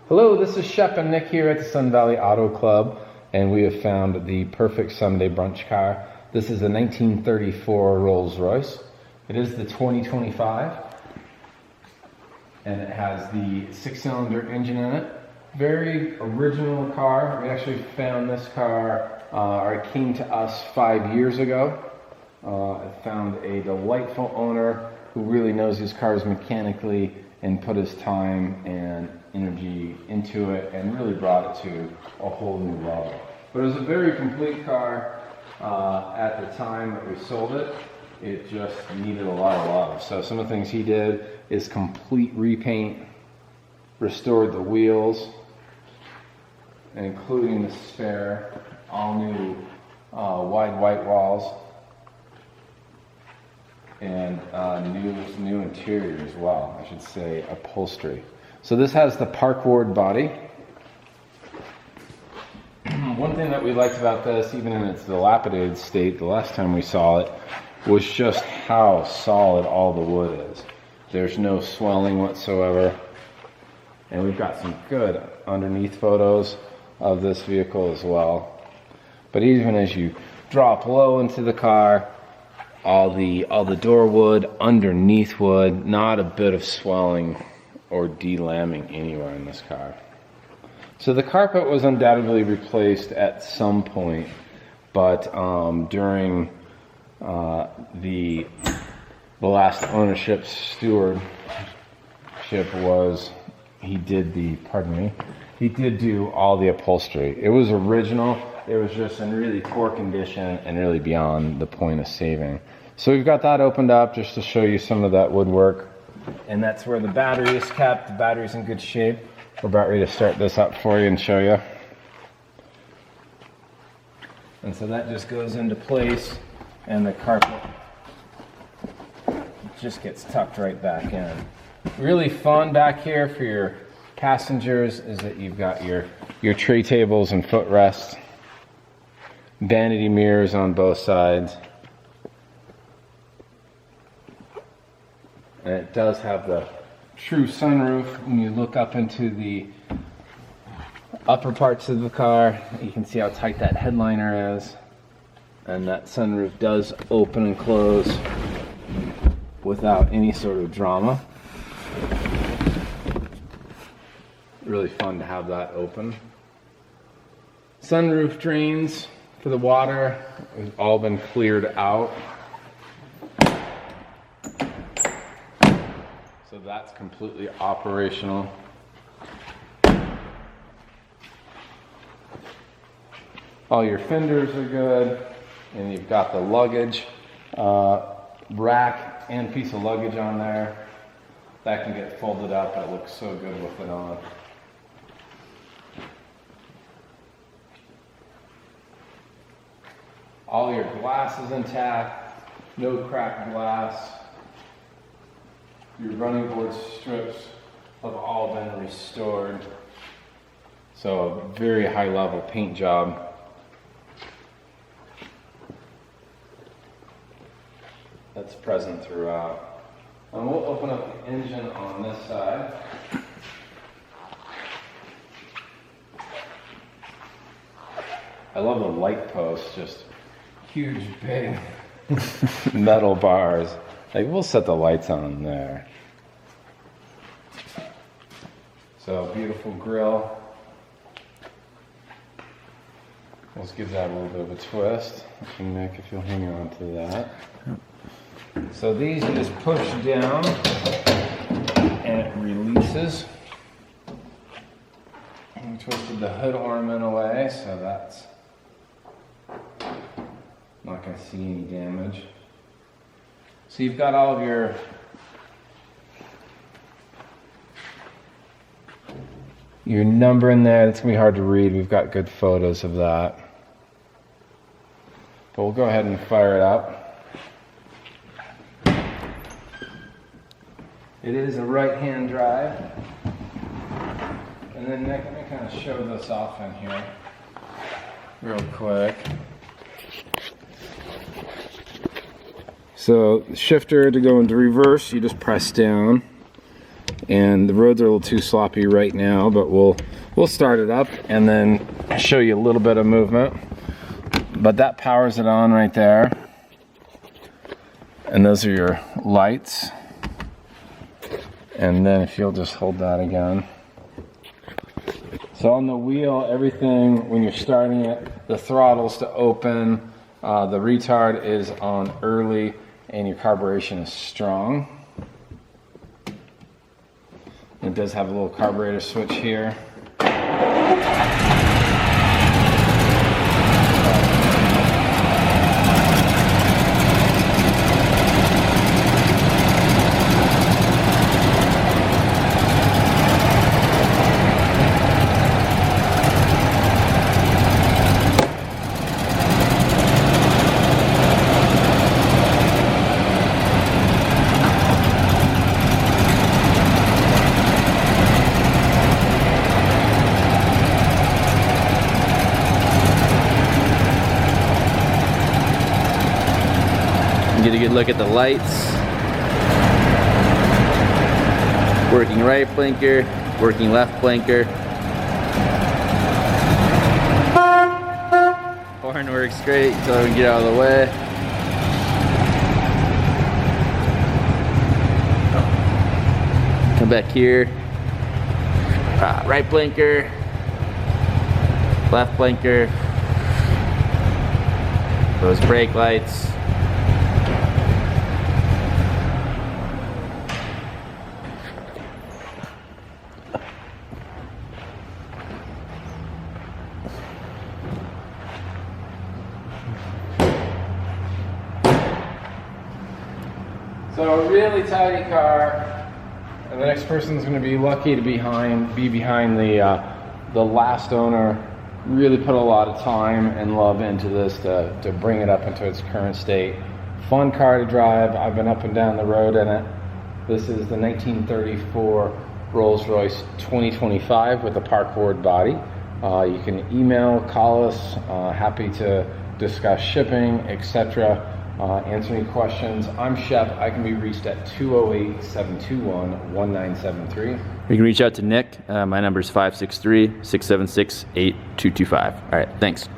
Hello, this is Shep and Nick here at the Sun Valley Auto Club, and we have found the perfect Sunday brunch car. This is a 1934 Rolls Royce. It is the 2025, and it has the 6-cylinder engine in it. Very original car. We actually found this car, or it came to us 5 years ago. I found a delightful owner who really knows his cars mechanically and put his time and energy into it and really brought it to a whole new level. But it was a very complete car at the time that we sold it. It just needed a lot of love. So some of the things he did is complete repaint, restored the wheels, including the spare, all new wide white walls, and new interior as well, I should say, upholstery. So this has the park-ward body. One thing that we liked about this, even in its dilapidated state the last time we saw it, was just how solid all the wood is. There's no swelling whatsoever. And we've got some good underneath photos of this vehicle as well. But even as you drop low into the car, all the door wood, underneath wood, not a bit of swelling or delamming anywhere in this car. So the carpet was undoubtedly replaced at some point, but during the last ownership's stewardship he did do all the upholstery. It was original. It was just in really poor condition and really beyond the point of saving. So we've got that opened up just to show you some of that woodwork. And that's where the battery is kept. The battery's in good shape. We're about ready to start this up for you and show you. And so that just goes into place, and the carpet just gets tucked right back in. Really fun back here for your passengers is that you've got your tray tables and footrests. Vanity mirrors on both sides. And it does have the true sunroof. When you look up into the upper parts of the car, you can see how tight that headliner is. And that sunroof does open and close without any sort of drama. Really fun to have that open. Sunroof drains for the water have all been cleared out. So that's completely operational. All your fenders are good, and you've got the luggage rack and piece of luggage on there. That can get folded up. That looks so good with it on. All your glass is intact, no cracked glass. Your running board strips have all been restored. So a very high level paint job. That's present throughout. And we'll open up the engine on this side. I love the light posts, just huge, big metal bars. Like, we'll set the lights on there. So, beautiful grill. Let's give that a little bit of a twist. Nick, if you'll hang on to that. So these you just push down and it releases. We twisted the hood ornament away, so that's not going to see any damage. So you've got all of your number in there. It's going to be hard to read. We've got good photos of that. But we'll go ahead and fire it up. It is a right-hand drive. And then Nick, let me kind of show this off in here real quick. So the shifter to go into reverse, you just press down. and the roads are a little too sloppy right now, but we'll start it up and then show you a little bit of movement. But that powers it on right there, and those are your lights. And then if you'll just hold that again. So on the wheel, everything, when you're starting it, the throttle's to open, the retard is on early, and your carburation is strong. It does have a little carburetor switch here. Get a good look at the lights. Working right blinker, working left blinker. Horn works great, so we can get out of the way. Come back here. Right blinker, left blinker. Those brake lights. So a really tidy car, and the next person's going to be lucky to be behind the last owner. Really put a lot of time and love into this to bring it up into its current state. Fun car to drive. I've been up and down the road in it. This is the 1934 Rolls Royce 2025 with a parkboard body. You can email, call us. Happy to discuss shipping, etc. Answer any questions. I'm Shep. I can be reached at 208-721-1973. You can reach out to Nick. My number is 563-676-8225. All right, thanks.